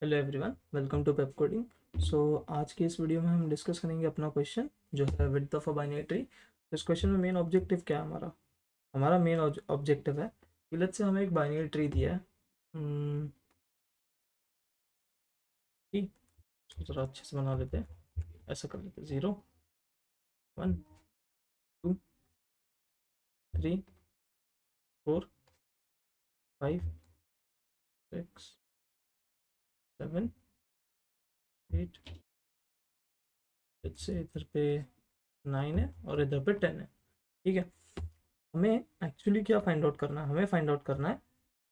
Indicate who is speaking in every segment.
Speaker 1: Hello everyone, welcome to Pep coding. So आज के इस वीडियो में हम डिस्कस करेंगे अपना क्वेश्चन जो है width of a binary tree. तो इस क्वेश्चन में मेन ऑब्जेक्टिव क्या है हमारा? हमारा मेन ऑब्जेक्टिव है कि लेट्स से हमें एक बाइनरी ट्री दिया है। ठीक, इसको ज़रा अच्छे से बना लेते हैं। ऐसा कर लेते हैं 0 1 2 3 4 5 6 7 8। लेट्स से इधर पे 9 है और इधर पे 10 है। ठीक है, हमें एक्चुअली क्या फाइंड आउट करना है? हमें फाइंड आउट करना है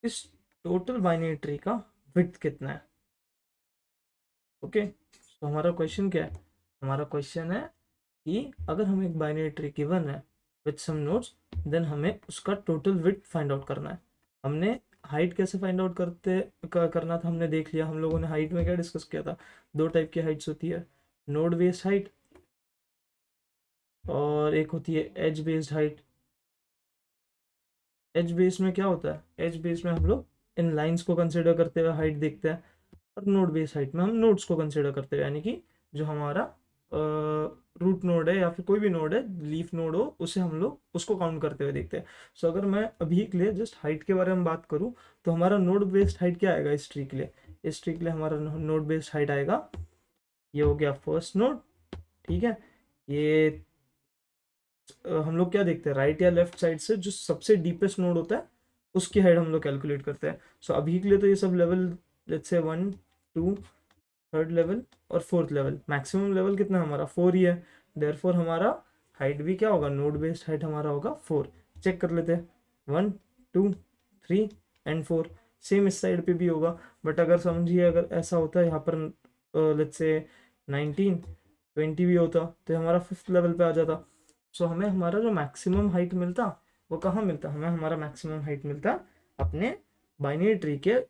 Speaker 1: इस टोटल बाइनरी ट्री का विड्थ कितना है। ओके, तो हमारा क्वेश्चन क्या है? हमारा क्वेश्चन है कि अगर हमें एक बाइनरी ट्री गिवन है विद सम नोड्स, देन हमें उसका टोटल विड्थ फाइंड आउट करना है। हमने हाइट कैसे फाइंड आउट करना था, हमने देख लिया। हम लोगों ने हाइट में क्या डिस्कस किया था? दो टाइप की हाइट्स होती है, नोड बेस्ड हाइट और एक होती है age based height. Age based में क्या होता है? एज बेस्ड में हम लोग इन लाइंस को कंसिडर करते हुए हाइट देखते हैं, और नोड बेस्ड हाइट में हम नोड्स को कंसिडर करते हैं, यानी कि जो हमारा रूट नोड है या फिर कोई भी नोड है, लीफ नोड हो, उसे हम लोग उसको काउंट करते हुए देखते हैं। सो अगर मैं अभी के लिए जस्ट हाइट के बारे में बात करूँ, तो हमारा नोड बेस्ड हाइट क्या आएगा इस ट्री के लिए? इस ट्री के लिए हमारा नोड बेस्ड हाइट आएगा, ये हो गया फर्स्ट नोड। ठीक है, ये हम लोग क्या देखते हैं, राइट या लेफ्ट साइड से जो सबसे डीपेस्ट नोड होता है उसकी हाइट हम लोग कैलकुलेट करते हैं। सो अभी के लिए तो ये sub level, let's say 1 2 third level और फोर्थ लेवल, मैक्सिमम लेवल कितना हमारा 4 ही है। देयरफॉर हमारा हाइट भी क्या होगा? नोड बेस्ड हाइट हमारा होगा 4। चेक कर लेते हैं, 1 2 3 एंड 4। सेम इस साइड पे भी होगा, बट अगर समझिए अगर ऐसा होता है यहाँ पर, लेट्स से 19 20 भी होता तो हमारा फिफ्थ लेवल पे आ जाता। सो हमें हमारा जो मैक्सिमम हाइट मिलता वो कहाँ मिलता? हमें हमारा मैक्सिमम हाइट मिलता अपने बाइनरी ट्री के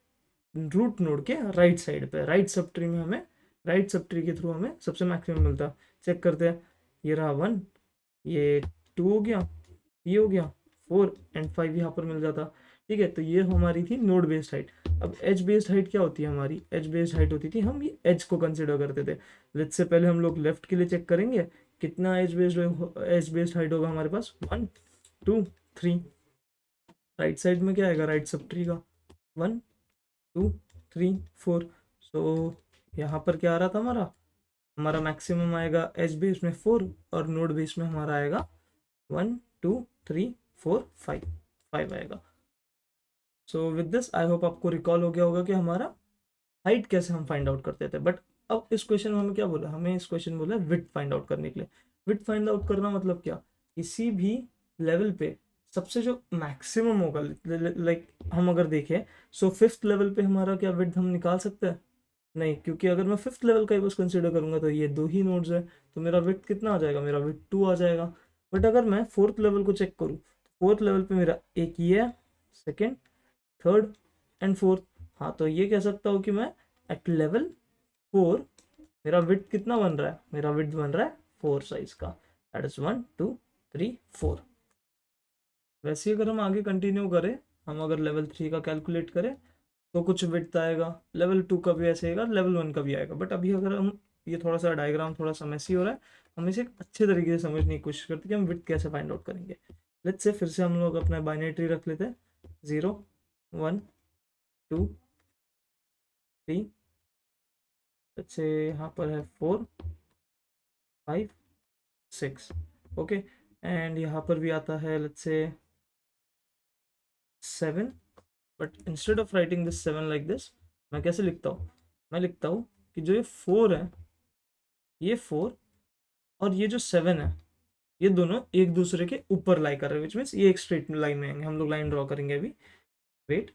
Speaker 1: रूट नोड के राइट साइड पे, राइट सब ट्री में हमें, राइट सब ट्री के थ्रू हमें सबसे मैक्सिमम मिलता। चेक करते हैं, ये रहा 1, ये 2 हो गया, ये हो गया 4 एंड 5 यहाँ पर मिल जाता। ठीक है, तो ये हमारी थी नोड बेस्ड हाइट। अब एज बेस्ड हाइट क्या होती है हमारी? एज बेस्ड हाइट होती थी, हम ये एज को कंसिडर करते थे। लेट्स से पहले हम लोग लेफ्ट के लिए चेक करेंगे कितना एज बेस्ड हाइट होगा हमारे पास, 1 2 3। राइट साइड में क्या आएगा राइट सब ट्री का? 1 2 3 4। सो यहाँ पर क्या आ रहा था हमारा? हमारा मैक्सिमम आएगा एज बेस में 4 और नोड बेस में हमारा आएगा 1 2 3 4 5 5 आएगा। So with this I hope आपको रिकॉल हो गया होगा कि हमारा हाइट कैसे हम फाइंड आउट करते थे। बट अब इस क्वेश्चन में हमें क्या बोला? हमें इस क्वेश्चन में बोला विड्थ फाइंड आउट करने के लिए। विड्थ फाइंड आउट करना मतलब क्या? किसी भी लेवल पे सबसे जो मैक्सिमम होगा, लाइक हम अगर देखें, सो फिफ्थ लेवल पे हमारा क्या विड्थ हम निकाल सकते हैं? नहीं, क्योंकि अगर मैं फिफ्थ लेवल का ही बस कंसिडर करूंगा तो ये दो ही नोड्स है, तो मेरा विड्थ कितना आ जाएगा? मेरा विड्थ 2 आ जाएगा। बट अगर मैं फोर्थ लेवल को चेक करूँ, फोर्थ लेवल पे मेरा एक ये है, सेकेंड थर्ड एंड फोर्थ। हाँ, तो ये कह सकता हूँ कि मैं एट लेवल 4 मेरा विड्थ कितना बन रहा है? मेरा विड्थ बन रहा है 4 साइज का, दैट इज 1 2 3 4। वैसे ही अगर हम आगे कंटिन्यू करें, हम अगर लेवल 3 का कैलकुलेट करें तो कुछ विड्थ आएगा, लेवल 2 का भी ऐसे आएगा, लेवल 1 का भी आएगा। बट अभी अगर हम, ये थोड़ा सा डायग्राम थोड़ा सा मेसी हो रहा है, हम इसे अच्छे तरीके से समझने की कोशिश करते हैं कि हम विड्थ कैसे फाइंड आउट करेंगे। लेट्स से फिर से हम लोग अपना बाइनरी ट्री रख लेते हैं, 0 1 2 3। लेट्स से यहाँ पर है 4 5 6। ओके, एंड यहाँ पर भी आता है let's say 7। But instead of writing this 7 like this, मैं कैसे लिखता हूँ? मैं लिखता हूँ कि जो ये 4 है, ये 4 और ये जो 7 है, ये दोनों एक दूसरे के ऊपर लाई कर रहे हैं, विच मीन्स ये एक स्ट्रेट लाइन में आएंगे। हम लोग लाइन ड्रॉ करेंगे अभी, वेट।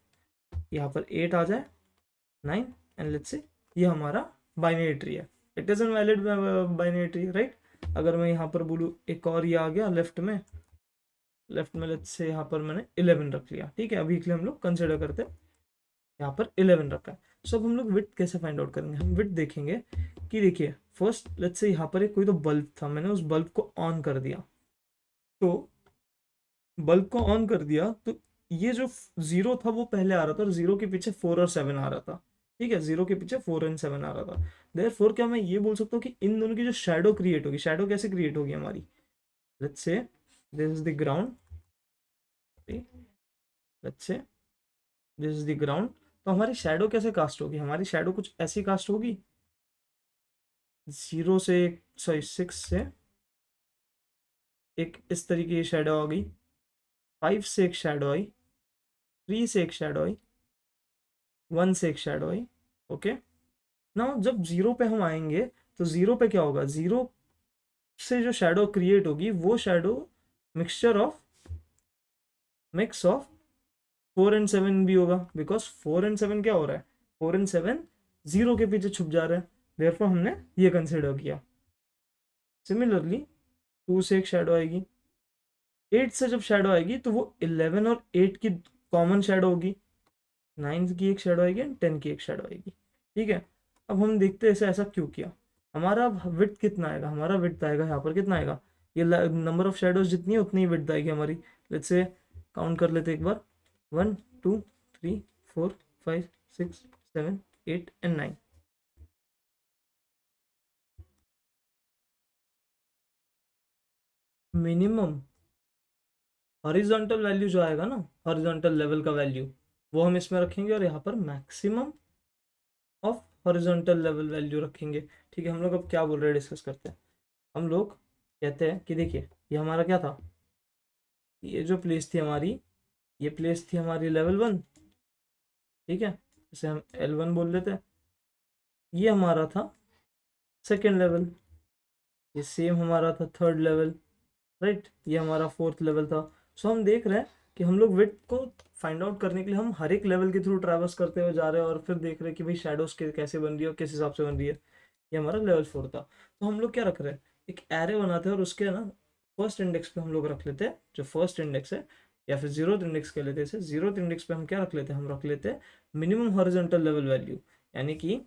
Speaker 1: यहाँ पर 8 आ जाए, 9 एंड लेट्स से ये हमारा बाइनरी ट्री है। It is an valid binary tree, right? अगर मैं यहाँ पर बोलूँ एक और ये आ गया लेफ्ट में, लेफ्ट में लेट्स से यहाँ पर मैंने 11 रख लिया। ठीक है, अभी के लिए हम लोग कंसिडर करते हैं यहाँ पर 11 रखा है। सो अब हम लोग विड्थ कैसे फाइंड आउट करेंगे? हम विड्थ देखेंगे कि देखिए, फर्स्ट लेट्स से यहाँ पर एक कोई तो बल्ब था, मैंने उस बल्ब को ऑन कर दिया। तो बल्ब को ऑन कर दिया तो ये जो 0 था वो पहले आ रहा था, और 0 के पीछे 4 और 7 आ रहा था। ठीक है, 0 के पीछे 4 एंड 7 आ रहा था। देयरफॉर क्या मैं ये बोल सकता हूँ कि इन दोनों की जो शैडो क्रिएट होगी, शैडो कैसे क्रिएट होगी हमारी, let's say this is the ground, let's say this is the ground, तो हमारी शैडो कैसे कास्ट होगी, हमारी शैडो कुछ ऐसी कास्ट होगी, 0 से, सॉरी 6 से एक इस तरीके की शैडो आ गई, 5 से एक शैडो आई, 3 से एक शैडो आई, 1 से एक शैडो आई। ओके, ना जब 0 पे हम आएंगे तो 0 पे क्या होगा, 0 से जो शैडो क्रिएट होगी वो shadow mixture of, mix of 4 and 7 भी होगा, बिकॉज 4 एंड 7 क्या हो रहा है, 4 एंड 7 0 के पीछे छुप जा रहे हैं, देयरफॉर हमने ये कंसिडर किया। सिमिलरली 2 से एक शैडो आएगी, 8 से जब शैडो आएगी तो वो 11 और 8 की कॉमन शैडो होगी, 9 की एक शैडो आएगी एंड 10 की एक शैडो आएगी। ठीक है, अब हम देखते हैं ऐसा क्यों किया। हमारा विड्थ कितना आएगा, हमारा विड्थ आएगा यहाँ पर कितना आएगा, ये नंबर ऑफ शैडोज जितनी है उतनी ही विड्थ आएगी हमारी। लेट्स से काउंट कर लेते एक बार, 1 2 3 4 5 6 7 8 एंड 9। मिनिमम हॉरिजॉन्टल वैल्यू जो आएगा ना, हॉरिजॉन्टल लेवल का वैल्यू, वो हम इसमें रखेंगे, और यहाँ पर maximum of horizontal level value रखेंगे। ठीक है, हम लोग अब क्या बोल रहे हैं, डिस्कस करते हैं। हम लोग कहते हैं कि देखिए ये हमारा क्या था, ये जो प्लेस थी हमारी, ये प्लेस थी हमारी लेवल 1। ठीक है, इसे हम L1 बोल लेते हैं। ये हमारा था सेकेंड लेवल, ये सेम हमारा था थर्ड लेवल, राइट, ये हमारा फोर्थ लेवल था। सो हम देख रहे हैं कि हम लोग विड्थ को फाइंड आउट करने के लिए हम हर एक लेवल के थ्रू ट्रैवर्स करते हुए जा रहे हैं, और फिर देख रहे हैं कि भाई शैडोज कैसे बन रही है और किस हिसाब से बन रही है। ये हमारा लेवल 4 था। तो हम लोग क्या रख रहे हैं, एक एरे बनाते हैं, और उसके ना फर्स्ट इंडेक्स पे हम लोग रख लेते हैं जो फर्स्ट इंडेक्स है, या फिर जीरो इंडेक्स कह लेते हैं। जीरो इंडेक्स पे हम क्या रख लेते हैं, हम रख लेते हैं मिनिमम हॉरिजॉन्टल लेवल वैल्यू। यानी कि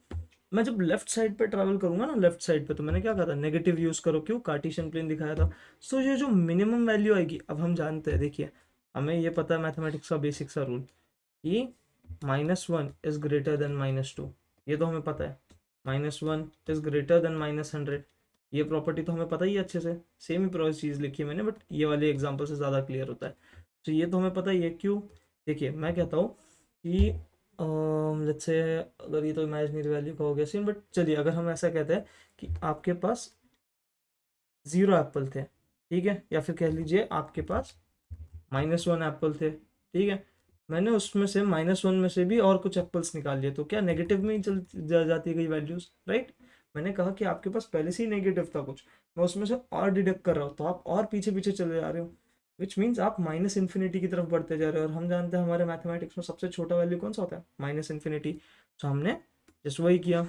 Speaker 1: मैं जब लेफ्ट साइड पे ट्रैवल करूंगा ना, लेफ्ट साइड पे, तो मैंने क्या कहा था, नेगेटिव यूज करो, क्यों, कार्टेशियन प्लेन दिखाया था। सो ये जो मिनिमम वैल्यू आएगी, अब हम जानते हैं, देखिए हमें ये पता है मैथमेटिक्स का बेसिक सा रूल कि -1 इज ग्रेटर देन -2, ये तो हमें पता है। -1 इज ग्रेटर देन -100, ये प्रॉपर्टी तो हमें पता ही है अच्छे से, सेम ही प्रोसेस चीज़ लिखी है मैंने, बट ये वाले एग्जाम्पल से ज़्यादा क्लियर होता है। तो ये तो हमें पता ही है, क्यों, देखिए मैं कहता हूँ कि लेट्स से, अगर ये तो इमेजिनरी वैल्यू का हो गया सीन, बट चलिए अगर हम ऐसा कहते हैं कि आपके पास 0 एप्पल थे, ठीक है, या फिर कह लीजिए आपके पास -1 एप्पल थे, ठीक है, मैंने उसमें से -1 में से भी और कुछ एप्पल्स निकाल लिए, तो क्या नेगेटिव में ही जाती गई वैल्यूज, राइट। मैंने कहा कि आपके पास पहले से ही नेगेटिव था कुछ, मैं उसमें से और डिडक्ट कर रहा हूँ, तो आप और पीछे पीछे चले जा रहे हो, विच मीन्स आप माइनस इन्फिनिटी की तरफ बढ़ते जा रहे हो। और हम जानते हैं हमारे मैथमेटिक्स में सबसे छोटा वैल्यू कौन सा होता है, -इन्फिनिटी। तो हमने जस्ट वही किया,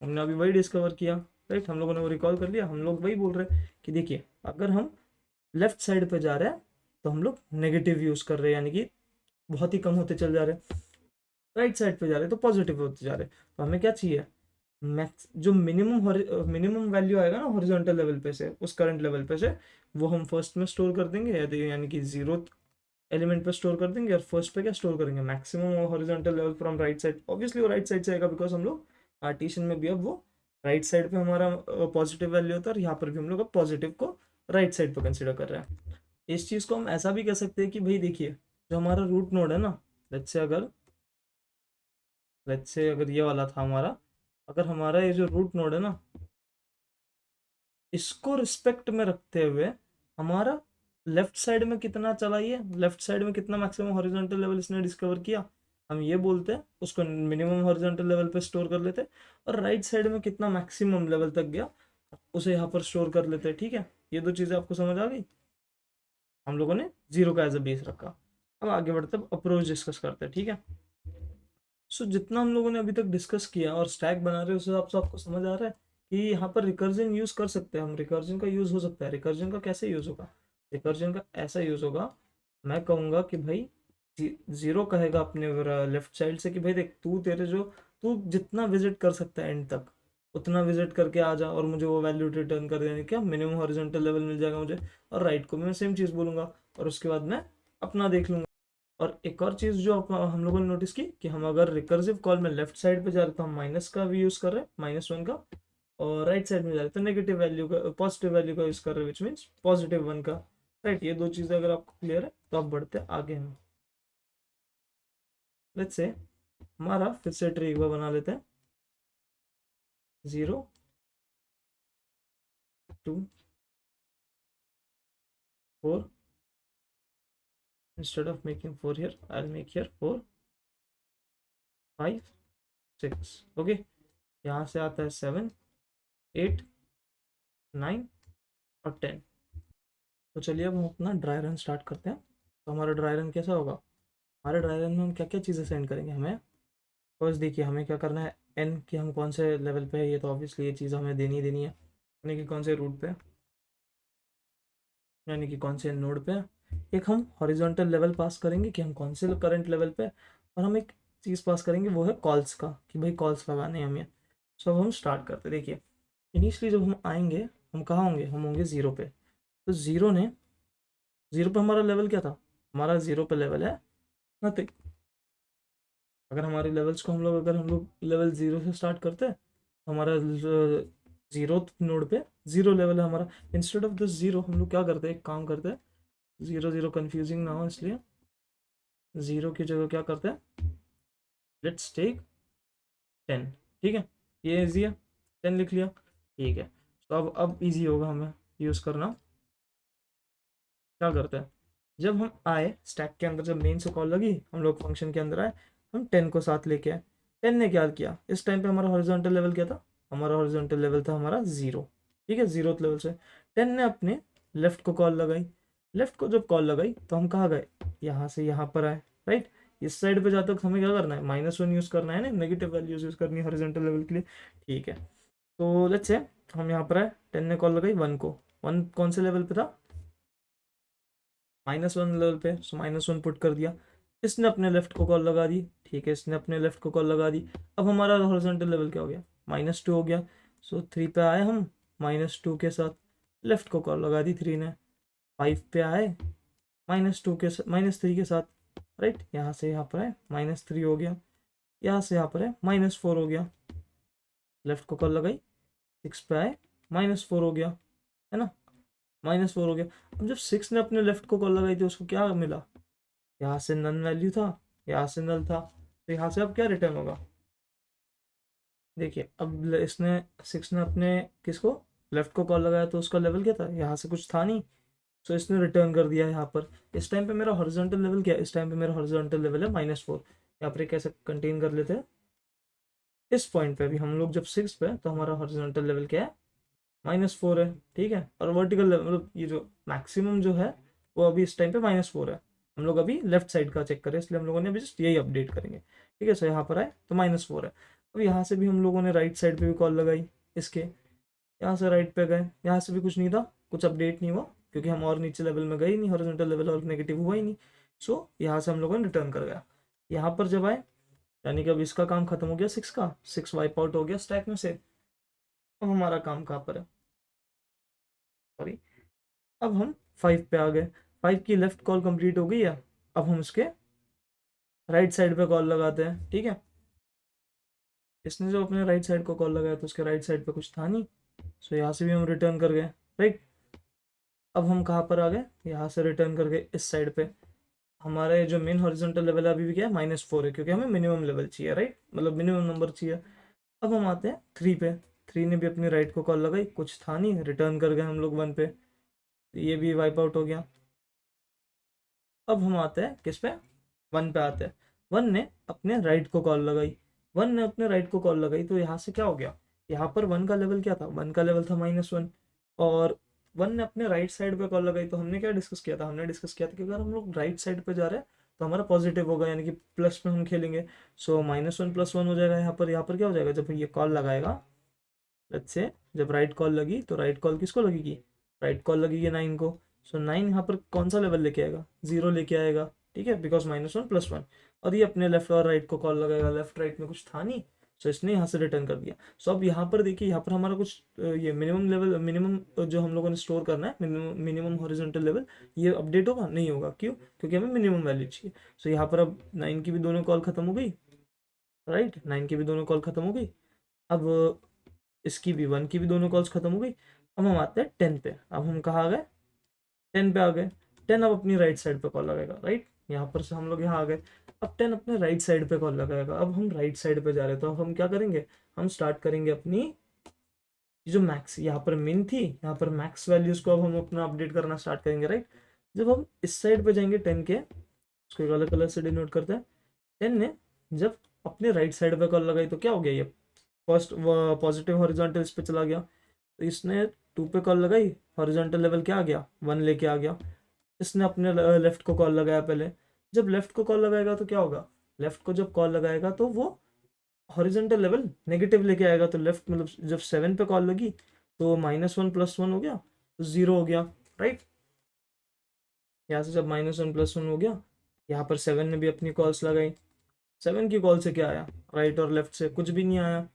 Speaker 1: हमने अभी वही डिस्कवर किया, राइट, हम लोगों ने वो रिकॉल कर लिया। हम लोग वही बोल रहे हैं कि देखिए अगर हम लेफ्ट साइड पे जा रहे हैं तो हम लोग नेगेटिव यूज कर रहे हैं, यानी कि बहुत ही कम होते चल जा रहे हैं। राइट साइड पे जा रहे हैं तो पॉजिटिव होते जा रहे हैं। तो हमें क्या चाहिए, मैक्स जो मिनिमम वैल्यू आएगा ना हॉरिजॉन्टल लेवल पे से, उस करंट लेवल पे से, वो हम फर्स्ट में स्टोर कर देंगे, यानी कि 0th एलिमेंट पे स्टोर कर देंगे, और फर्स्ट पे क्या स्टोर करेंगे, maximum horizontal level from right side. Obviously वो राइट साइड से आएगा, बिकॉज हम लोग पार्टीशन में भी अब वो राइट साइड पे हमारा पॉजिटिव वैल्यू होता है, और यहाँ पर भी हम लोग अब पॉजिटिव को राइट साइड पे कंसिडर कर रहे हैं। इस चीज़ को हम ऐसा भी कह सकते हैं कि भाई देखिए जो हमारा रूट नोड है ना, लेट्स से अगर ये वाला था हमारा, अगर हमारा ये जो रूट नोड है ना, इसको रिस्पेक्ट में रखते हुए हमारा लेफ्ट साइड में कितना चला, ये लेफ्ट साइड में कितना मैक्सिमम हॉरिजॉन्टल लेवल इसने डिस्कवर किया, हम ये बोलते हैं उसको मिनिमम हॉरिजॉन्टल लेवल पे स्टोर कर लेते हैं, और राइट साइड में कितना मैक्सिमम लेवल तक गया उसे यहाँ पर स्टोर कर लेते हैं। ठीक है, ये दो चीज़ें आपको समझ आ गई। हम लोगों ने 0 का एज अ बेस रखा। अब आगे बढ़ते अप्रोच डिस्कस करते हैं, ठीक है। सो जितना हम लोगों ने अभी तक डिस्कस किया और स्टैक बना रहे हैं उस हिसाब से आपको समझ आ रहा है कि यहाँ पर रिकर्जन यूज कर सकते हैं हम, रिकर्जन का यूज हो सकता है। रिकर्जन का कैसे यूज होगा, रिकर्जन का ऐसा यूज होगा, मैं कहूँगा कि भाई 0 कहेगा अपने लेफ्ट साइड से कि भाई देख तू जितना विजिट कर सकता है एंड तक उतना विजिट करके आ जा, और मुझे वो वैल्यू रिटर्न कर देने, क्या मिनिमम हॉरिजॉन्टल लेवल मिल जाएगा मुझे। और राइट को भी मैं सेम चीज़ बोलूँगा, और उसके बाद मैं अपना देख लूँगा, और एक और चीज़ जो हम लोगों ने नोटिस की कि हम अगर रिकर्सिव कॉल में लेफ्ट साइड पे जा रहे तो हम माइनस का भी यूज़ कर रहे हैं, -1 का, और राइट साइड में जा रहे तो नेगेटिव वैल्यू का, पॉजिटिव वैल्यू का यूज़ कर रहे हैं, विच मीन्स +1 का। राइट, ये दो चीज़ें अगर आपको क्लियर है तो आप बढ़ते हैं आगे। हम लेट्स से हमारा फिर से ट्री एक बार बना लेते हैं, 0 2 4, instead of making 4 here I'll make here 4 5 6। Okay, यहाँ से आता है 7 8 9 और 10। तो चलिए अब हम अपना ड्राई रन स्टार्ट करते हैं। तो हमारा ड्राई रन कैसा होगा, हमारे ड्राई रन में हम क्या क्या चीज़ें सेंड करेंगे। हमें फर्स्ट देखिए हमें क्या करना है, एन कि हम कौन से लेवल पे है, ये तो ऑब्वियसली ये चीज़ हमें देनी ही देनी है, यानी कि कौन से रूट पे, यानी कि कौन से नोड पे है। एक हम हॉरिजॉन्टल लेवल पास करेंगे कि हम कौन से करंट लेवल पे, और हम एक चीज़ पास करेंगे वो है कॉल्स का, कि भाई कॉल्स लगाने हैं हमें। सो अब हम स्टार्ट करते, देखिए इनिशियली जब हम आएंगे हम कहाँ होंगे, हम होंगे 0 पे। तो 0 पे हमारा लेवल क्या था, हमारा 0 पे लेवल है नथिंग। अगर हमारे लेवल्स को अगर हम लोग लेवल 0 से स्टार्ट करते हैं तो हमारा 0th नोड पे 0 लेवल है हमारा। इंस्टेड ऑफ दिस 0 हम लोग क्या करते हैं, एक काम करते हैं, 0 0 कन्फ्यूजिंग ना हो इसलिए 0 की जगह क्या करते हैं, लेट्स टेक 10। ठीक है, ये ईजी है, 10 लिख लिया, ठीक है। तो अब ईजी होगा हमें यूज़ करना। क्या करते हैं, जब हम आए स्टैक के अंदर, जब मेन से कॉल लगी हम लोग फंक्शन के अंदर आए, हम 10 को साथ लेके आए। 10 ने क्या किया, इस टाइम पे हमारा हॉरिजॉन्टल लेवल क्या था, हमारा हॉरिजॉन्टल लेवल था हमारा 0। ठीक है, 0th लेवल से 10 ने अपने लेफ्ट को कॉल लगाई। लेफ्ट को जब कॉल लगाई तो हम कहाँ गए, यहाँ से यहाँ पर आए। राइट, इस साइड पे जाते वक्त हमें क्या करना है, -1 यूज़ करना है ना, नेगेटिव वैल्यूज यूज़ करनी है हॉरिजॉन्टल लेवल के लिए। ठीक है, तो लेट्स से हम यहाँ पर आए, 10 ने कॉल लगाई 1 को, 1 कौन से लेवल पे था, -1 लेवल पे, सो -1 पुट कर दिया। इसने अपने लेफ्ट को कॉल लगा दी, ठीक है, इसने अपने लेफ्ट को कॉल लगा दी। अब हमारा हॉरिजॉन्टल लेवल क्या हो गया, -2 हो गया। सो 3 पे आए हम, -2 के साथ लेफ्ट को कॉल लगा दी 3 ने। 5 पे आए -3 के साथ, राइट, यहाँ से यहाँ पर है -3 हो गया, यहाँ से यहाँ पर है -4 हो गया, लेफ्ट को कॉल लगाई। 6 पे आए -4 हो गया, है ना, -4 हो गया। अब जब 6 ने अपने लेफ्ट को कॉल लगाई थी उसको क्या मिला, यहाँ से नन वैल्यू था, यहाँ से नल था, तो यहाँ से अब क्या रिटर्न होगा, देखिए अब इसने 6 ने अपने किसको, लेफ्ट को कॉल लगाया, तो उसका लेवल क्या था, यहाँ से कुछ था नहीं, सो इसने रिटर्न कर दिया यहाँ पर। इस टाइम पे मेरा हॉरिजॉन्टल लेवल क्या है, इस टाइम पे मेरा हॉरिजॉन्टल लेवल है -4। यहाँ पर कैसे कंटेन कर लेते हैं, इस पॉइंट पे भी हम लोग जब 6 पे तो हमारा हॉरिजॉन्टल लेवल क्या है, -4 है। ठीक है, और वर्टिकल लेवल मतलब ये जो मैक्सिमम जो है वो अभी इस टाइम पे -4 है। हम लोग अभी लेफ्ट साइड का चेक करें, इसलिए हम लोगों ने अभी जस्ट यही अपडेट करेंगे। ठीक है, सो यहाँ पर आए तो -4 है। अब यहाँ से भी हम लोगों ने राइट साइड पे भी कॉल लगाई इसके, यहाँ से राइट पे गए, यहाँ से भी कुछ नहीं था, कुछ अपडेट नहीं हुआ, क्योंकि हम और नीचे लेवल में गए ही नहीं, हॉरिजॉन्टल लेवल और नेगेटिव हुआ ही नहीं। सो यहाँ से हम लोगों ने रिटर्न कर गया। यहाँ पर जब आए, यानी कि अब इसका काम खत्म हो गया 6 का, 6 वाइप आउट हो गया स्टैक में से। अब हमारा काम कहाँ पर है, सॉरी, अब हम 5 पे आ गए। 5 की लेफ्ट कॉल कंप्लीट हो गई है, अब हम इसके राइट साइड पे कॉल लगाते हैं। ठीक है, इसने जो अपने राइट साइड को कॉल लगाया तो उसके राइट साइड पे कुछ था नहीं, सो यहाँ से भी हम रिटर्न कर गए। राइट, अब हम कहाँ पर आ गए, यहाँ से रिटर्न कर गए इस साइड पे। हमारे जो मेन हॉरिजॉन्टल लेवल है अभी भी क्या है, -4 है, क्योंकि हमें मिनिमम लेवल चाहिए, राइट, मतलब मिनिमम नंबर चाहिए। अब हम आते हैं 3 पे, 3 ने भी अपनी राइट को कॉल लगाई, कुछ था नहीं, रिटर्न कर गए हम लोग 1 पे, ये भी वाइप आउट हो गया। अब हम आते हैं किस पे, 1 पे आते हैं। 1 ने अपने राइट को कॉल लगाई, 1 ने अपने राइट को कॉल लगाई, तो यहाँ से क्या हो गया, यहाँ पर 1 का लेवल क्या था, 1 का लेवल था -1, और 1 ने अपने राइट साइड पे कॉल लगाई। तो हमने क्या डिस्कस किया था, हमने डिस्कस किया था कि अगर हम लोग राइट साइड पे जा रहे हैं तो हमारा पॉजिटिव होगा, यानी कि प्लस में हम खेलेंगे। सो -1 + 1 हो जाएगा। यहाँ पर क्या हो जाएगा, जब ये कॉल लगाएगा, लेट्स से जब राइट कॉल लगी तो राइट कॉल किसको लगेगी, राइट कॉल लगेगी 9 को। सो 9 यहाँ पर कौन सा लेवल लेके आएगा, 0 लेके आएगा। ठीक है, बिकॉज -1 + 1, और ये अपने लेफ्ट और राइट को कॉल लगाएगा, लेफ्ट राइट में कुछ था नहीं, सो इसने यहाँ से रिटर्न कर दिया। सो अब यहाँ पर देखिए, यहाँ पर हमारा कुछ ये मिनिमम लेवल, मिनिमम जो हम लोगों ने स्टोर करना है, मिनिमम हॉरिजॉन्टल लेवल, ये अपडेट होगा नहीं होगा, क्यों? क्योंकि हमें मिनिमम वैल्यू चाहिए। सो यहाँ पर अब 9 की भी दोनों कॉल खत्म हो गई, राइट, 9 की भी दोनों कॉल खत्म हो गई। अब इसकी भी 1 की भी दोनों कॉल्स खत्म हो गई। अब हम आते हैं 10 पे। अब हम कहाँ आ गए? 10 पे आ गए। 10 अब अपनी राइट साइड पे कॉल लगाएगा, राइट, यहाँ पर से हम लोग यहाँ आ गए। अब 10 अपने राइट साइड पे कॉल लगाएगा। अब हम राइट साइड पे जा रहे हैं, तो अब हम क्या करेंगे? हम स्टार्ट करेंगे अपनी जो मैक्स, यहाँ पर मिन थी, यहाँ पर मैक्स वैल्यूज को अब हम अपना अपडेट करना स्टार्ट करेंगे, राइट। जब हम इस साइड पे जाएंगे 10 के, उसको एक अलग कलर से डिनोट करते हैं। 10 ने जब अपने राइट साइड पे कॉल लगाई तो क्या हो गया? ये फर्स्ट पॉजिटिव हॉरिजॉन्टल इस पे चला गया। तो इसने 2 पे कॉल लगाई, हॉरिजॉन्टल लेवल क्या आ गया? 1 लेके आ गया। इसने अपने लेफ्ट को कॉल लगाया पहले। जब लेफ्ट को कॉल लगाएगा तो क्या होगा? लेफ्ट को जब कॉल लगाएगा तो वो हॉरिजॉन्टल लेवल नेगेटिव लेके आएगा। तो लेफ्ट मतलब जब 7 पे कॉल लगी तो -1 + 1 हो गया, तो 0 हो गया, राइट। यहाँ से जब -1 + 1 हो गया, यहाँ पर 7 ने भी अपनी कॉल्स लगाई। 7 की कॉल से क्या आया? राइट और लेफ्ट से कुछ भी नहीं आया।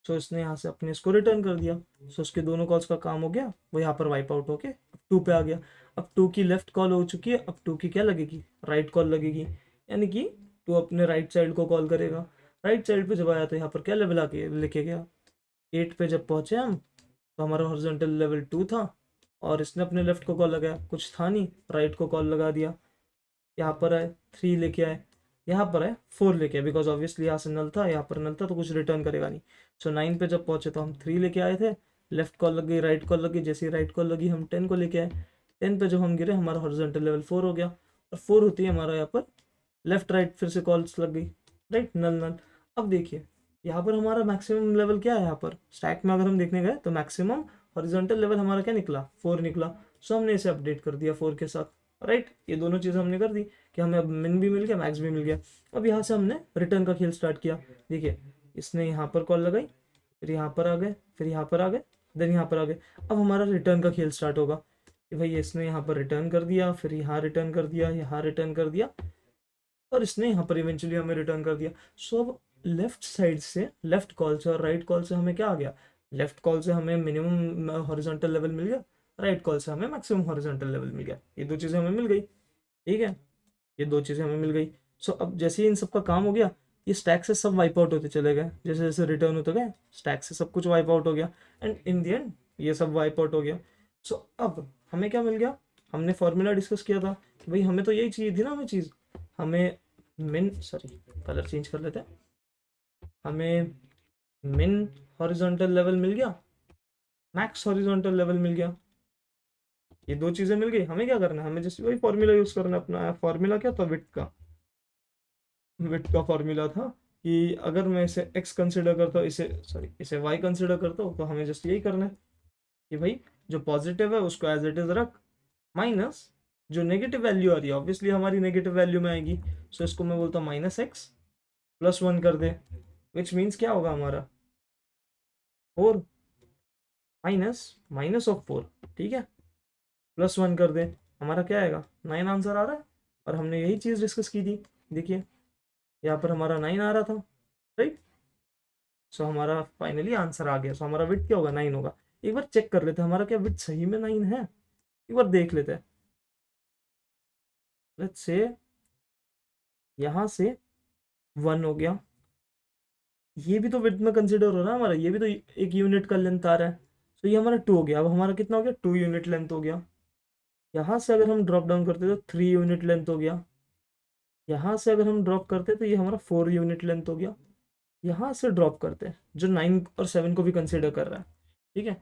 Speaker 1: सो इसने यहाँ से अपने इसको रिटर्न कर दिया। सो उसके दोनों कॉल्स का काम हो गया, वो यहाँ पर वाइप आउट होके अब 2 पे आ गया। अब 2 की लेफ्ट कॉल हो चुकी है, अब 2 की क्या लगेगी? राइट कॉल लगेगी, यानी कि 2 अपने राइट साइड को कॉल करेगा। राइट साइड पे जब आया तो यहाँ पर क्या लेवल आके लेके गया? 8 पे जब पहुंचे हम, तो हमारा हॉरिजॉन्टल लेवल 2 था, और इसने अपने लेफ्ट को कॉल लगाया, कुछ था नहीं, राइट को कॉल लगा दिया। यहाँ पर आए 3 लेके आए, यहाँ पर है 4 लेके आए, बिकॉज ऑब्वियसली यहाँ से नल था, यहाँ पर नल था, तो कुछ रिटर्न करेगा नहीं। सो 9 पे जब पहुंचे तो हम 3 लेके आए थे, लेफ्ट कॉल लग गई, राइट कॉल लगी, जैसे ही राइट कॉल लगी हम 10 को लेके आए। 10 पे जब हम गिरे हमारा हॉरिजॉन्टल लेवल 4 हो गया, और 4 होती है हमारा यहाँ पर लेफ्ट राइट फिर से कॉल्स लग गई, राइट, नल नल। अब देखिए यहाँ पर हमारा मैक्सिमम लेवल क्या है? यहाँ पर स्टैक में अगर हम देखने गए तो मैक्सिमम हॉरिजॉन्टल लेवल हमारा क्या निकला? 4 निकला। सो हमने इसे अपडेट कर दिया 4 के साथ, राइट। ये दोनों चीज़ हमने कर दी कि हमें अब मिन भी मिल गया, मैक्स भी मिल गया। अब यहाँ से हमने रिटर्न का खेल स्टार्ट किया। देखिए इसने यहाँ पर कॉल लगाई, फिर यहाँ पर आ गए, फिर यहाँ पर आ गए, देन यहाँ पर आ गए। अब हमारा रिटर्न का खेल स्टार्ट होगा कि भाई इसने यहाँ पर रिटर्न कर दिया, फिर यहाँ रिटर्न कर दिया, यहाँ रिटर्न कर दिया, और इसने यहाँ पर इवेंचुअली हमें रिटर्न कर दिया। सो अब लेफ्ट साइड से, लेफ्ट कॉल से और राइट कॉल से हमें क्या आ गया? लेफ्ट कॉल से हमें मिनिमम हॉरिजॉन्टल लेवल मिल गया, राइट कॉल से हमें मैक्सिमम हॉरिजॉन्टल लेवल मिल गया। ये दो चीज़ें हमें मिल गई, ठीक है, ये दो चीज़ें हमें मिल गई। सो अब जैसे ही इन सब का काम हो गया, ये स्टैक से सब वाइप आउट होते चले गए, जैसे जैसे रिटर्न होते गए स्टैक से सब कुछ वाइप आउट हो गया, एंड इन द एंड ये सब वाइप आउट हो गया। सो अब हमें क्या मिल गया? हमने फॉर्मूला डिस्कस किया था कि भाई हमें तो यही चाहिए थी ना, हमें चीज़, हमें मिन, सॉरी कलर चेंज कर लेते हैं, हमें मिन हॉरिजॉन्टल लेवल मिल गया, मैक्स हॉरिजॉन्टल लेवल मिल गया, ये दो चीज़ें मिल गई। हमें क्या करना है? हमें जस्ट वही फॉर्मूला यूज़ करना है अपना। फॉर्मूला क्या था? विड्थ का फॉर्मूला था कि अगर मैं इसे x कंसिडर करता हूँ, इसे y कंसिडर करता हूँ, तो हमें जस्ट यही करना है कि भाई जो पॉजिटिव है उसको एज इट इज रख, माइनस जो नेगेटिव वैल्यू आ रही है ऑब्वियसली हमारी नेगेटिव वैल्यू में आएगी। सो इसको मैं बोलता हूँ -x + 1 कर दे, विच मीन्स क्या होगा हमारा? 4 माइनस ऑफ 4, ठीक है, +1 कर दे, हमारा क्या आएगा? 9 आंसर आ रहा है। और हमने यही चीज़ डिस्कस की थी, देखिए यहाँ पर हमारा 9 आ रहा था, राइट। सो हमारा फाइनली आंसर आ गया। सो हमारा विड्थ क्या होगा? 9 होगा। एक बार चेक कर लेते हैं हमारा क्या विड्थ सही में 9 है, एक बार देख लेते हैं। लेट्स से यहाँ से 1 हो गया, ये भी तो विड्थ में कंसिडर हो रहा है हमारा, ये भी तो एक यूनिट का लेंथ आ रहा है। तो ये हमारा 2 हो गया। अब हमारा कितना हो गया? 2 यूनिट लेंथ हो गया। यहाँ से अगर हम ड्रॉप डाउन करते तो 3 यूनिट लेंथ हो गया। यहाँ से अगर हम ड्रॉप करते तो ये हमारा 4 यूनिट लेंथ हो गया। यहाँ से ड्रॉप करते हैं जो 9 और 7 को भी कंसिडर कर रहा है, ठीक है,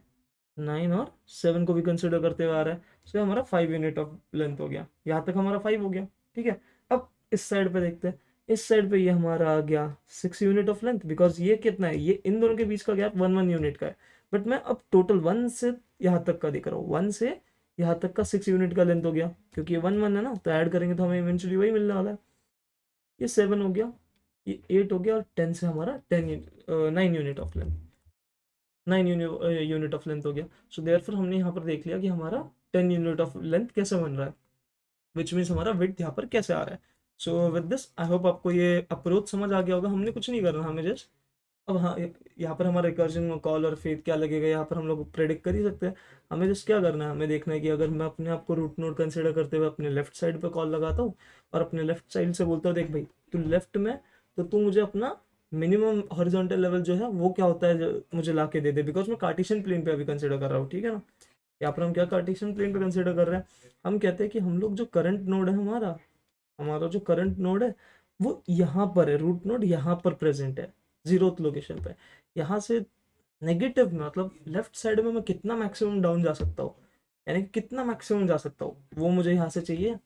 Speaker 1: 9 और 7 को भी कंसिडर करते हुए आ रहा है। सो हमारा 5 यूनिट ऑफ लेंथ हो गया। यहाँ तक हमारा 5 हो गया, ठीक है। अब इस साइड पे देखते हैं, इस साइड पे ये हमारा आ गया 6 यूनिट ऑफ लेंथ, बिकॉज ये कितना है? ये इन दोनों के बीच का गैप 1 यूनिट का है। बट मैं अब टोटल 1 से यहाँ तक का देख रहा हूँ, 1 से यहाँ तक का 6 यूनिट का लेंथ हो गया, क्योंकि ये 1 है ना, तो ऐड करेंगे तो हमें इवेंचुअली वही मिलने वाला है। ये 7 हो गया, ये 8 हो गया, और 10 से हमारा 9 unit of length, 9 unit of length हो गया। सो देयरफॉर हमने यहाँ पर देख लिया कि हमारा 10 यूनिट ऑफ लेंथ कैसे बन रहा है, विच मीन्स हमारा विड्थ यहाँ पर कैसे आ रहा है। So with this I hope आपको ये अप्रोच समझ आ गया होगा। हमने कुछ नहीं करना, हमें जस्ट अब हाँ, यहाँ पर हमारा रिकर्जन कॉल और फेथ क्या लगेगा, यहाँ पर हम लोग प्रेडिक्ट कर ही सकते हैं। हमें जस्ट क्या करना है, हमें देखना है कि अगर मैं अपने आप को रूट नोड कंसिडर करते हुए अपने लेफ्ट साइड पे कॉल लगाता हूँ और अपने लेफ्ट साइड से बोलता हूँ देख भाई तू लेफ्ट में, तो तू मुझे अपना मिनिमम हॉरिजॉन्टल लेवल जो है वो क्या होता है जो मुझे ला के दे दे, बिकॉज मैं कार्टेशियन प्लेन पे अभी कंसिडर कर रहा हूँ, ठीक है ना। यहाँ पर हम क्या कार्टेशियन प्लेन पे कंसिडर कर रहे हैं, हम कहते हैं कि हम लोग जो करंट नोड है हमारा, हमारा जो करंट नोड है वो यहाँ पर है, रूट नोड यहाँ पर प्रेजेंट है जीरोथ लोकेशन पे। यहाँ से नेगेटिव में मतलब लेफ्ट साइड में मैं कितना मैक्सिमम डाउन जा सकता हूँ, यानी कि कितना मैक्सिमम जा सकता हूँ वो मुझे यहाँ से चाहिए।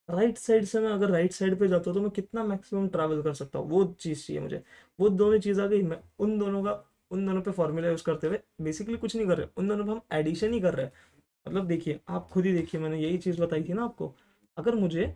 Speaker 1: राइट साइड से मैं अगर राइट साइड पे जाता हूँ तो मैं कितना मैक्सिमम ट्रैवल कर सकता हूँ, वो चीज़ चाहिए मुझे। वो दोनों चीज़ आ गई, मैं उन दोनों का, उन दोनों पे फॉर्मूला यूज करते हुए बेसिकली कुछ नहीं कर रहे, उन दोनों पे हम एडिशन ही कर रहे हैं। मतलब देखिए, आप खुद ही देखिए, मैंने यही चीज़ बताई थी ना आपको, अगर मुझे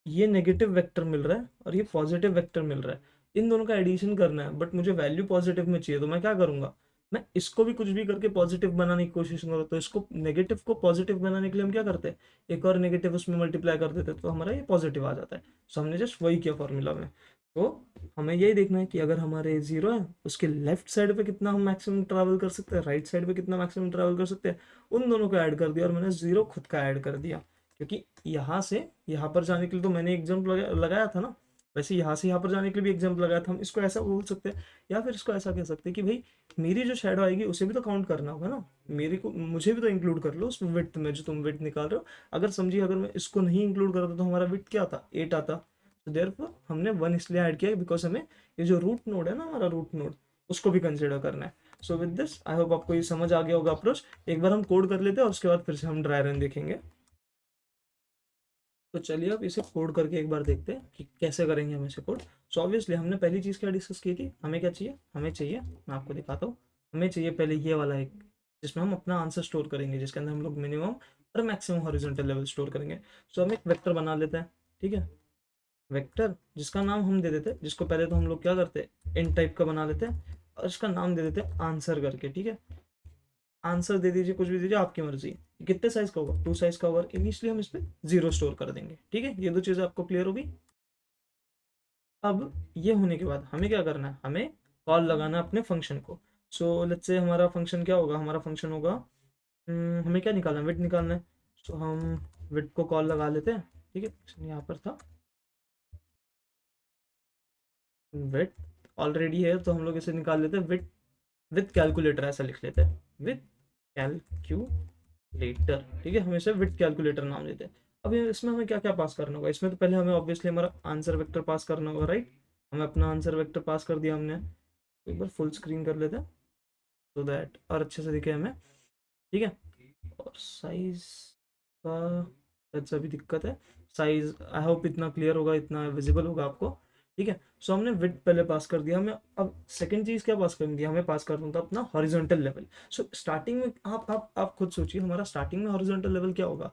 Speaker 1: ये नेगेटिव वेक्टर मिल रहा है और ये पॉजिटिव वेक्टर मिल रहा है, इन दोनों का एडिशन करना है, बट मुझे वैल्यू पॉजिटिव में चाहिए, तो मैं क्या करूंगा, मैं इसको भी कुछ भी करके पॉजिटिव बनाने की कोशिश करूँ। तो इसको नेगेटिव को पॉजिटिव बनाने के लिए हम क्या करते हैं, एक और नेगेटिव उसमें मल्टीप्लाई कर देते हैं, तो हमारा ये पॉजिटिव आ जाता है। सो हमने जस्ट वही किया फॉर्मूला में। तो हमें यही देखना है कि अगर हमारे जीरो है उसके लेफ्ट साइड पे कितना हम मैक्सिमम ट्रैवल कर सकते हैं, राइट साइड पे कितना मैक्सिमम ट्रैवल कर सकते हैं, उन दोनों को ऐड कर दिया और मैंने जीरो खुद का ऐड कर दिया। क्योंकि यहाँ से यहाँ पर जाने के लिए तो मैंने एग्जाम्पल लगाया था ना, वैसे यहाँ से यहाँ पर जाने के लिए भी एग्जाम्पल लगाया था। हम इसको ऐसा बोल सकते हैं या फिर इसको ऐसा कह सकते हैं कि भाई मेरी जो शेडो आएगी उसे भी तो काउंट करना होगा ना, मेरे को मुझे भी तो इंक्लूड कर लो उस विड्थ में जो तुम विड्थ निकाल रहे हो। अगर समझिए अगर मैं इसको नहीं इंक्लूड करता तो हमारा विड्थ क्या आता, 8 आता। तो देयरफॉर हमने 1 इसलिए ऐड किया बिकॉज हमें ये जो रूट नोड है ना, हमारा रूट नोड, उसको भी कंसिडर करना है। So with this I hope आपको ये समझ आ गया होगा अप्रोच। एक बार हम कोड कर लेते हैं और उसके बाद फिर से हम ड्राई रन देखेंगे। तो चलिए अब इसे कोड करके एक बार देखते हैं कि कैसे करेंगे हम इसे कोड। सो ऑब्वियसली हमने पहली चीज़ क्या डिस्कस की थी, हमें क्या चाहिए, हमें चाहिए, मैं आपको दिखाता हूँ। हमें चाहिए पहले ये वाला एक, जिसमें हम अपना आंसर स्टोर करेंगे, जिसके अंदर हम लोग मिनिमम और मैक्सिमम हॉरिजॉन्टल लेवल स्टोर करेंगे। सो हम एक वेक्टर बना लेते हैं, ठीक है। वेक्टर जिसका नाम हम दे देते हैं, जिसको पहले तो हम लोग क्या करते हैं, इन टाइप का बना लेते हैं और इसका नाम दे देते हैं आंसर करके, ठीक है। आंसर दे दीजिए, कुछ भी दीजिए, आपकी मर्जी। कितने साइज का होगा, 2 साइज का होगा, इनिशियली हम इस पे 0 स्टोर कर देंगे, ठीक है। ये दो चीजें आपको क्लियर होगी। अब ये होने के बाद हमें क्या करना है, हमें कॉल लगाना है अपने फंक्शन को। सो लेट्स से हमारा फंक्शन क्या होगा, हमारा फंक्शन होगा हमें क्या निकालना है, विड्थ निकालना है। सो हम विड्थ को कॉल लगा लेते हैं, ठीक है। यहाँ पर था विड्थ ऑलरेडी है, तो हम लोग इसे निकाल लेते हैं विड्थ विथ कैलकुलेटर, ऐसा लिख लेते हैं, विथ कैलकुलेटर, ठीक है। हम इसे विथ कैलकुलेटर नाम देते हैं। अब इसमें हमें क्या क्या पास करना होगा, इसमें तो पहले हमें ऑब्वियसली हमारा आंसर वेक्टर पास करना होगा, राइट। हमें अपना आंसर वेक्टर पास कर दिया हमने। एक बार फुल स्क्रीन कर लेते हैं सो दैट और अच्छे से दिखे हमें, ठीक है। और साइज का that's अभी दिक्कत है, साइज आई होप इतना क्लियर होगा, इतना विजिबल होगा आपको, ठीक है। सो हमने विड्थ पहले पास कर दिया हमें। अब सेकंड चीज क्या पास करनी थी, हमें पास करना था अपना हॉरिजॉन्टल लेवल। सो स्टार्टिंग में आप खुद सोचिए, हमारा स्टार्टिंग में हॉरिजॉन्टल लेवल क्या होगा।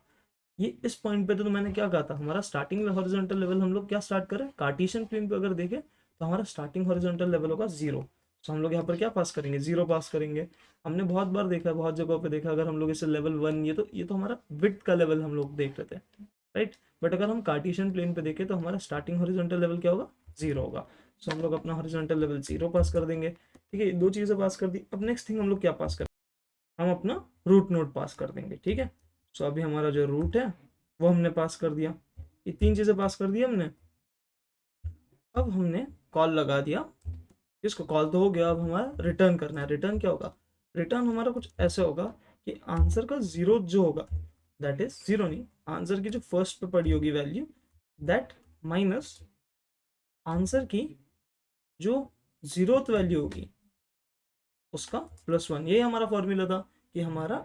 Speaker 1: ये इस पॉइंट पे तो मैंने क्या कहा था, हमारा स्टार्टिंग में हॉरिजॉन्टल लेवल हम लोग क्या स्टार्ट करें, कार्टेशियन प्लेन पे अगर देखें तो हमारा स्टार्टिंग हॉरिजॉन्टल लेवल होगा 0। तो हम लोग यहाँ पर क्या पास करेंगे, 0 पास करेंगे। हमने बहुत बार देखा, बहुत जगहों पे देखा, अगर हम लोग इसे लेवल 1, ये तो हमारा विड्थ का लेवल हम लोग देख रहे थे, राइट। बट अगर हम कार्टेशियन प्लेन पे देखें तो हमारा स्टार्टिंग हॉरिजॉन्टल लेवल क्या होगा, 0 होगा। सो हम लोग अपना हॉरिजॉन्टल लेवल 0 पास कर देंगे, ठीक है। दो चीज़ें पास कर दी। अब नेक्स्ट थिंग हम लोग क्या पास करें, हम अपना रूट नोड पास कर देंगे, ठीक है। सो अभी हमारा जो रूट है वो हमने पास कर दिया, ये 3 चीज़ें पास कर दी हमने। अब हमने कॉल लगा दिया, इसको कॉल तो हो गया, अब हमारा रिटर्न करना है। रिटर्न क्या होगा, रिटर्न हमारा कुछ ऐसे होगा कि आंसर का 0 जो होगा, दैट इज 0 नहीं, आंसर की जो फर्स्ट पे पड़ी होगी वैल्यू, दैट माइनस आंसर की जो 0th वैल्यू होगी उसका +1। यही हमारा फॉर्मूला था कि हमारा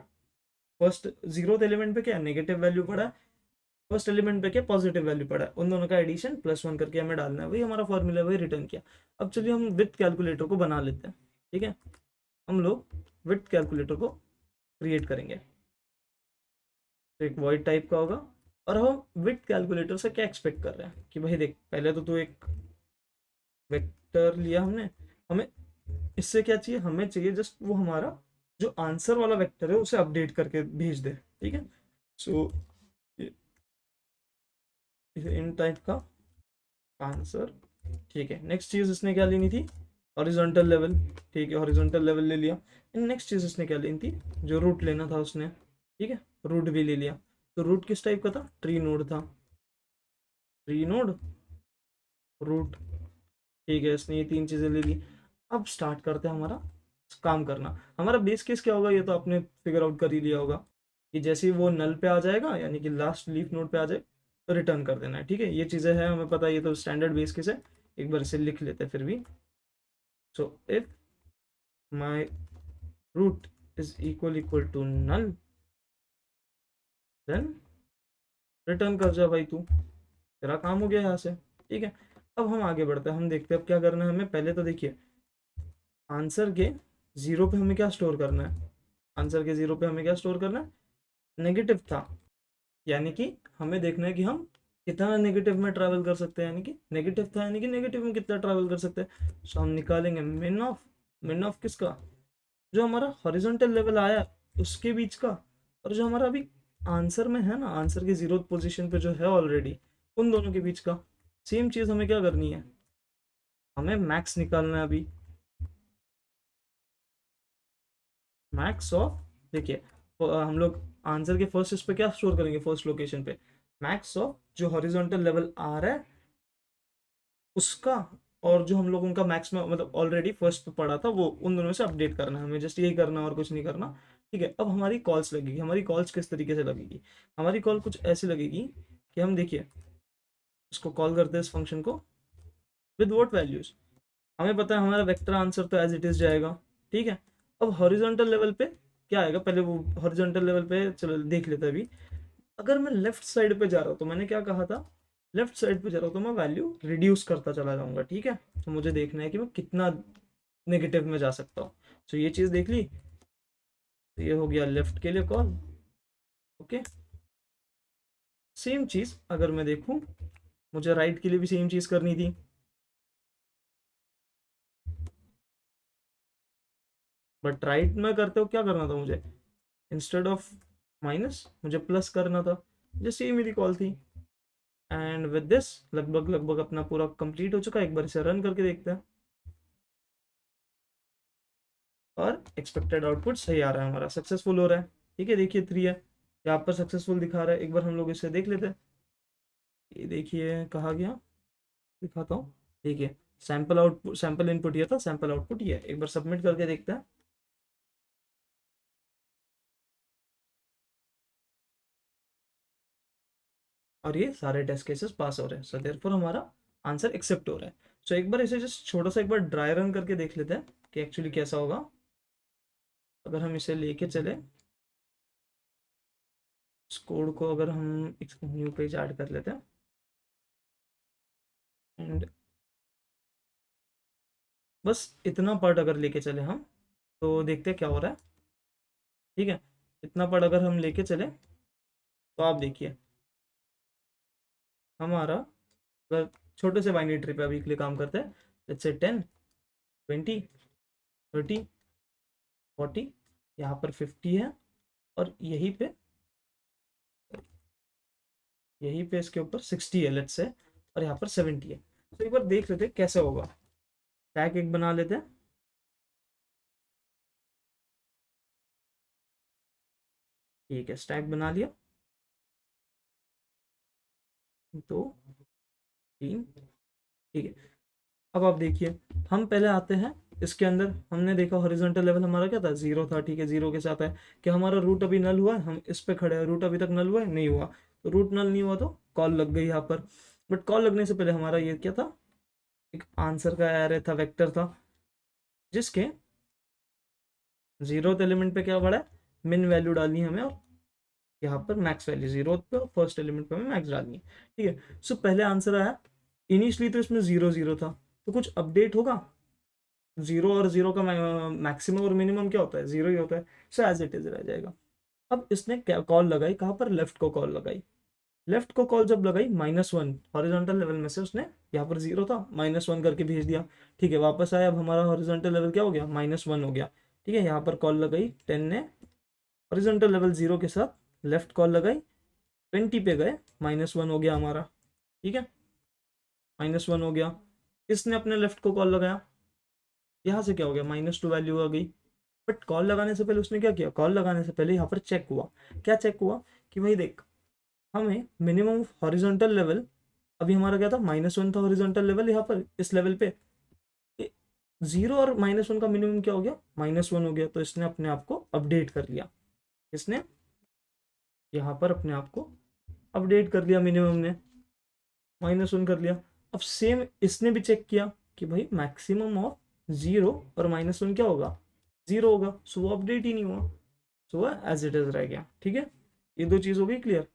Speaker 1: फर्स्ट 0th एलिमेंट पे क्या नेगेटिव वैल्यू पड़ा है, फर्स्ट एलिमेंट पे क्या पॉजिटिव वैल्यू पड़ा है, उन दोनों का एडिशन +1 करके हमें डालना है। वही हमारा फॉर्मूला है, वही रिटर्न किया। अब चलिए हम विथ कैलकुलेटर को बना लेते हैं, ठीक है। हम लोग विथ कैलकुलेटर को क्रिएट करेंगे, तो एक वॉइड टाइप का होगा। और हम विथ कैलकुलेटर से क्या एक्सपेक्ट कर रहे हैं कि भाई देख, पहले तो तू एक वेक्टर लिया हमने, हमें इससे क्या चाहिए, हमें चाहिए जस्ट वो हमारा जो आंसर वाला वेक्टर है उसे अपडेट करके भेज दे, ठीक है। सो इन टाइप का आंसर, ठीक है। नेक्स्ट चीज इसने क्या लेनी थी, हॉरिजॉन्टल लेवल, ठीक है, हॉरिजॉन्टल लेवल ले लिया। नेक्स्ट चीज़ इसने क्या ली थी, जो रूट लेना था उसने, ठीक है, रूट भी ले लिया। तो रूट किस टाइप का था, ट्री नोड था, ट्री नोड रूट, ठीक है, इसने ये तीन चीज़ें ले ली। अब स्टार्ट करते हैं हमारा काम करना। हमारा बेस केस क्या होगा, ये तो आपने फिगर आउट कर ही लिया होगा कि जैसे ही वो नल पे आ जाएगा, यानी कि लास्ट लीफ नोड पे आ जाए, तो रिटर्न कर देना है, ठीक है। ये चीज़ें हैं, हमें पता है, ये तो स्टैंडर्ड बेस केस है, एक बार इसे लिख लेते हैं फिर भी। So if my root is equal to null, then return कर जा भाई, तू, तेरा काम हो गया यहाँ से, ठीक है। अब हम आगे बढ़ते हैं, हम देखते हैं अब क्या करना है हमें। पहले तो देखिए, आंसर के जीरो पे हमें क्या स्टोर करना है, आंसर के जीरो पे हमें क्या स्टोर करना है, नेगेटिव था, यानी कि हमें देखना है कि हम कितना नेगेटिव में ट्रैवल कर सकते हैं, यानी कि नेगेटिव था, यानी कि नेगेटिव में कितना ट्रैवल कर सकते हैं। सो हम निकालेंगे मिन ऑफ किसका, जो हमारा हॉरिजॉन्टल लेवल आया उसके बीच का, और जो हमारा अभी आंसर में है ना, आंसर की जीरो पोजीशन पे जो है ऑलरेडी, उन दोनों के बीच का। सेम चीज़ हमें क्या करनी है, हमें मैक्स निकालना है अभी, मैक्स ऑफ, देखिए हम लोग आंसर के फर्स्ट इस पे क्या स्टोर करेंगे, फर्स्ट लोकेशन पे मैक्स ऑफ जो हॉरिजॉन्टल लेवल आ रहा है उसका, और जो हम लोग उनका मैक्स में मतलब ऑलरेडी फर्स्ट पे पढ़ा था वो, उन दोनों में से अपडेट करना है हमें, जस्ट यही करना है और कुछ नहीं करना, ठीक है। अब हमारी कॉल्स लगेगी, हमारी कॉल्स किस तरीके से लगेगी, हमारी कॉल कुछ ऐसी लगेगी कि हम देखिए इसको कॉल करते हैं इस फंक्शन को विद व्हाट वैल्यूज, हमें पता है हमारा वेक्टर आंसर तो एज इट इज जाएगा, ठीक है। अब हॉरिजॉन्टल लेवल पे क्या आएगा, पहले वो हॉरिजॉन्टल लेवल पे चलो देख लेते हैं अभी। अगर मैं लेफ्ट साइड पे जा रहा हूँ तो मैंने क्या कहा था, लेफ्ट साइड पे जा रहा हूँ तो मैं वैल्यू रिड्यूस करता चला जाऊंगा, ठीक है। तो मुझे देखना है कि मैं कितना नेगेटिव में जा सकता हूँ। तो ये चीज़ देख ली, तो ये हो गया लेफ्ट के लिए कॉल, ओके। सेम चीज़ अगर मैं देखूँ, मुझे राइट के लिए भी सेम चीज़ करनी थी, बट राइट में करते हो क्या करना था मुझे, इंस्टेड ऑफ माइनस मुझे प्लस करना था, जस्ट ये मेरी कॉल थी। एंड विद दिस लगभग लगभग अपना पूरा कंप्लीट हो चुका है, एक बार इसे रन करके देखते हैं, और एक्सपेक्टेड आउटपुट सही आ रहा है, हमारा सक्सेसफुल हो रहा है, ठीक है। देखिए 3 है यहाँ पर, सक्सेसफुल दिखा रहा है, एक बार हम लोग इसे देख लेते हैं। ये देखिए कहा गया, दिखाता हूँ, देखिए सैंपल आउटपुट, सैंपल इनपुट ये था, सैंपल आउटपुट ये, एक बार सबमिट करके देखते हैं। और ये सारे टेस्ट केसेस पास हो रहे हैं, सो देयरफॉर हमारा आंसर एक्सेप्ट हो रहा है। सो एक बार इसे जस्ट छोटा सा एक बार ड्राई रन करके देख लेते हैं कि एक्चुअली कैसा होगा। अगर हम इसे लेके चले, इस कोड को अगर हम एक न्यू पेज ऐड कर लेते हैं, एंड बस इतना पार्ट अगर लेके चले हम, तो देखते हैं क्या हो रहा है, ठीक है। इतना पार्ट अगर हम लेके चले, तो आप देखिए हमारा, अगर छोटे से बाइनरी ट्री पे अभी के लिए काम करते हैं, लेट्स से 10 20 30 40, यहाँ पर 50 है, और यहीं पे इसके ऊपर 60 है लेट्स से, और यहाँ पर 70 है। तो एक बार देख लेते हैं कैसे होगा, टैग एक बना लेते हैं, ठीक है, स्टैक बना लिया, 2 3, ठीक है। अब आप देखिए, हम पहले आते हैं इसके अंदर, हमने देखा हॉरिजॉन्टल लेवल हमारा क्या था, जीरो था, ठीक है, जीरो के साथ है कि हमारा रूट अभी नल हुआ है, हम इस पे खड़े हैं, रूट अभी तक नल हुआ है नहीं हुआ, तो रूट नल नहीं हुआ तो कॉल लग गई यहाँ पर। बट कॉल लगने से पहले हमारा ये क्या था, एक आंसर का एरे था, वेक्टर था, जिसके जीरो एलिमेंट पे क्या पड़ा है, मिन वैल्यू डालनी है हमें, और यहाँ पर मैक्स वैल्यू जीरो पे, और फर्स्ट एलिमेंट पे हमें मैक्स डालनी है, ठीक है। सो पहले आंसर आया, इनिशियली तो इसमें जीरो जीरो था, तो कुछ अपडेट होगा, जीरो और जीरो का मैक्सिमम और मिनिमम क्या होता है, जीरो ही होता है, सो एज इट इज रह जाएगा। अब इसने क्या कॉल लगाई, कहाँ पर, लेफ्ट को कॉल लगाई, लेफ्ट को कॉल जब लगाई -1 हॉरिजॉन्टल लेवल में से उसने, यहाँ पर जीरो था -1 करके भेज दिया, ठीक है, वापस आया, अब हमारा हॉरिजॉन्टल लेवल क्या हो गया, -1 हो गया, ठीक है। यहाँ पर कॉल लगाई 10 ने, हॉरिजॉन्टल लेवल जीरो के साथ लेफ्ट कॉल लगाई, 20 पे गए, -1 हो गया हमारा, ठीक है, -1 हो गया। इसने अपने लेफ्ट को कॉल लगाया, यहाँ से क्या हो गया, -2 वैल्यू आ गई। बट कॉल लगाने से पहले उसने क्या किया, कॉल लगाने से पहले यहाँ पर चेक हुआ, क्या चेक हुआ कि भाई देख हमें मिनिमम हॉरिजॉन्टल लेवल, अभी हमारा क्या था, -1 था हॉरिजॉन्टल लेवल यहाँ पर इस लेवल पे, 0 और -1 का मिनिमम क्या हो गया, -1 हो गया। तो इसने अपने आप को अपडेट कर लिया, इसने यहाँ पर अपने आप को अपडेट कर लिया, मिनिमम ने -1 कर लिया। अब सेम इसने भी चेक किया कि भाई मैक्सिमम ऑफ 0 और -1 क्या होगा, 0 होगा। सो वो अपडेट ही नहीं हुआ, सो वो एज इट इज रह गया। ठीक है, ये दो चीज़ हो गई क्लियर।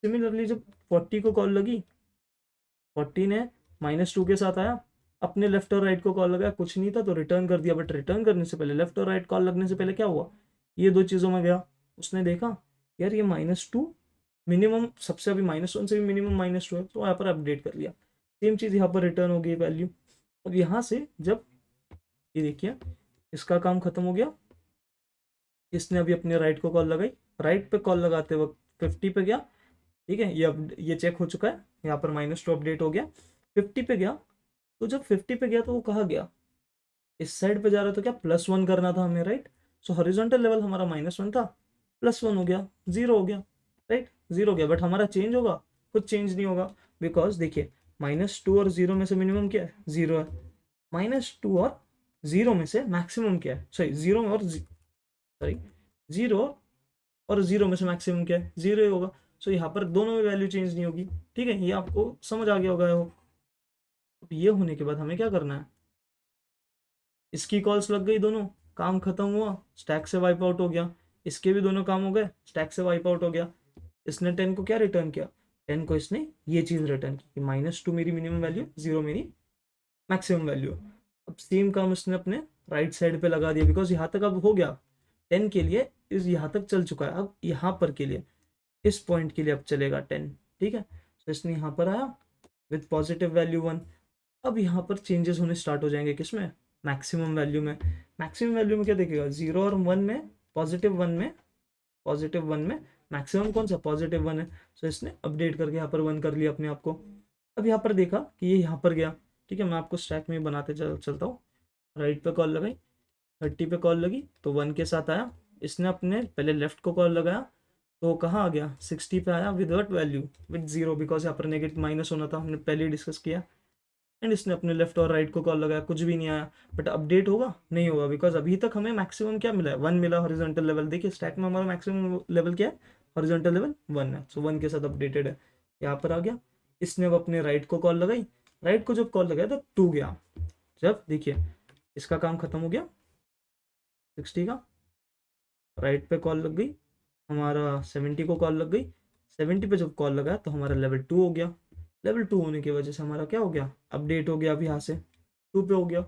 Speaker 1: सिमिलरली जब 40 को कॉल लगी, 40 ने -2 के साथ आया, अपने लेफ्ट और राइट को कॉल लगाया, कुछ नहीं था तो रिटर्न कर दिया। बट रिटर्न करने से पहले, लेफ्ट और राइट कॉल लगने से पहले क्या हुआ, ये दो चीज़ों में गया, उसने देखा यार ये -2 मिनिमम, सबसे अभी -1 से भी मिनिमम -2 है, तो यहाँ पर अपडेट कर लिया। सेम चीज़ यहाँ पर रिटर्न हो गई वैल्यू। अब यहाँ से जब ये देखिए इसका काम खत्म हो गया, इसने अभी अपने राइट को कॉल लगाई, राइट पे कॉल लगाते वक्त 50 पे गया। ठीक है, ये अब ये चेक हो चुका है, यहाँ पर -2 अपडेट हो गया, 50 पे गया। तो जब 50 पे गया तो वो कहाँ गया, इस साइड पे जा रहा, तो क्या +1 करना था हमें, राइट। सो हॉरिजॉन्टल लेवल हमारा -1 था, +1 हो गया, 0 हो गया, राइट, 0 हो गया। बट हमारा चेंज होगा, कुछ चेंज नहीं होगा, बिकॉज देखिए -2 और 0 में से मिनिमम क्या है, 0 है। -2 और 0 में से मैक्सिमम क्या है, सॉरी 0 में और सॉरी 0 और 0 में से मैक्सिमम क्या है, 0 ही होगा। सो यहाँ पर दोनों में वैल्यू चेंज नहीं होगी। ठीक है, ये आपको समझ आ गया होगा। अब ये होने के बाद हमें क्या करना है, इसकी कॉल्स लग गई, दोनों काम खत्म हुआ, स्टैक से वाइप आउट हो गया, इसके भी दोनों काम हो गए, स्टैक से वाइप आउट हो गया। इसने 10 को क्या रिटर्न किया, 10 को इसने ये चीज़ रिटर्न की, -2 मेरी मिनिमम वैल्यू, 0 मेरी मैक्सिमम वैल्यू। अब सेम काम इसने अपने राइट साइड पे लगा दिया, बिकॉज यहाँ तक अब हो गया 10 के लिए, इस यहाँ तक चल चुका है। अब यहाँ पर के लिए, इस पॉइंट के लिए अब चलेगा 10। ठीक है, तो इसने यहाँ पर आया विथ पॉजिटिव वैल्यू 1। अब यहाँ पर चेंजेस होने स्टार्ट हो जाएंगे, किसमें, मैक्सिमम वैल्यू में। मैक्सिमम वैल्यू में क्या देखेगा, 0 और 1 में, +1 में मैक्सिमम कौन सा, +1 है। सो इसने अपडेट करके यहाँ पर 1 कर लिया अपने आप को। अब यहाँ पर देखा कि ये यहाँ पर गया। ठीक है, मैं आपको स्टैक में बनाते चलता हूँ। राइट पे कॉल लगाई, 30 पे कॉल लगी तो 1 के साथ आया। इसने अपने पहले लेफ्ट को कॉल लगाया तो कहाँ आ गया, 60 पे आया with what value, with 0, because यहाँ पर नेगेटिव माइनस होना था, हमने पहले ही डिस्कस किया। एंड इसने अपने लेफ्ट और राइट को कॉल लगाया, कुछ भी नहीं आया। बट अपडेट होगा, नहीं होगा, बिकॉज अभी तक हमें मैक्सिमम क्या मिला है, 1 मिला हॉरिजॉन्टल लेवल। देखिए स्टैक में हमारा मैक्सिमम लेवल क्या है, हॉरिजॉन्टल लेवल 1 है। सो 1 के साथ अपडेटेड है, यहाँ पर आ गया। इसने अब अपने राइट को कॉल लगाई, राइट को जब कॉल लगाया तो 2 गया। जब देखिए इसका काम खत्म हो गया 60 का, राइट पे कॉल लग गई, हमारा 70 को कॉल लग गई। 70 पे जब कॉल लगा तो हमारा लेवल 2 हो गया। लेवल 2 होने की वजह से हमारा क्या हो गया, अपडेट हो गया, अभी यहाँ से 2 पे हो गया।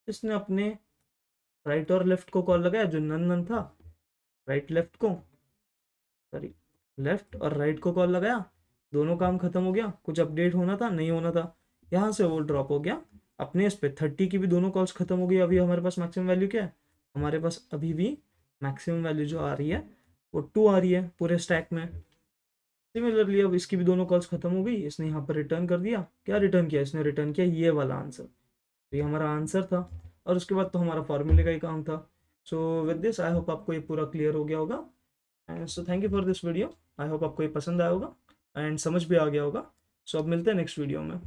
Speaker 1: इसने अपने राइट और लेफ्ट को कॉल लगाया, जो नन नन था, राइट लेफ्ट को, सॉरी लेफ्ट और राइट को कॉल लगाया, दोनों काम खत्म हो गया। कुछ अपडेट होना था, नहीं होना था, यहाँ से वो ड्रॉप हो गया। अपने इस पे 30 की भी दोनों कॉल्स खत्म हो गई। अभी हमारे पास मैक्सिमम वैल्यू क्या है, हमारे पास अभी भी मैक्सिमम वैल्यू जो आ रही है वो 2 आ रही है पूरे स्टैक में। सिमिलरली अब इसकी भी दोनों कॉल्स खत्म हो गई, इसने यहाँ पर रिटर्न कर दिया। क्या रिटर्न किया, इसने रिटर्न किया ये वाला आंसर, तो ये हमारा आंसर था। और उसके बाद तो हमारा फॉर्मूले का ही काम था। So with this I hope आपको ये पूरा क्लियर हो गया होगा। And so thank you for this video. I hope आपको ये पसंद आया होगा एंड समझ भी आ गया होगा। सो अब मिलते हैं नेक्स्ट वीडियो में।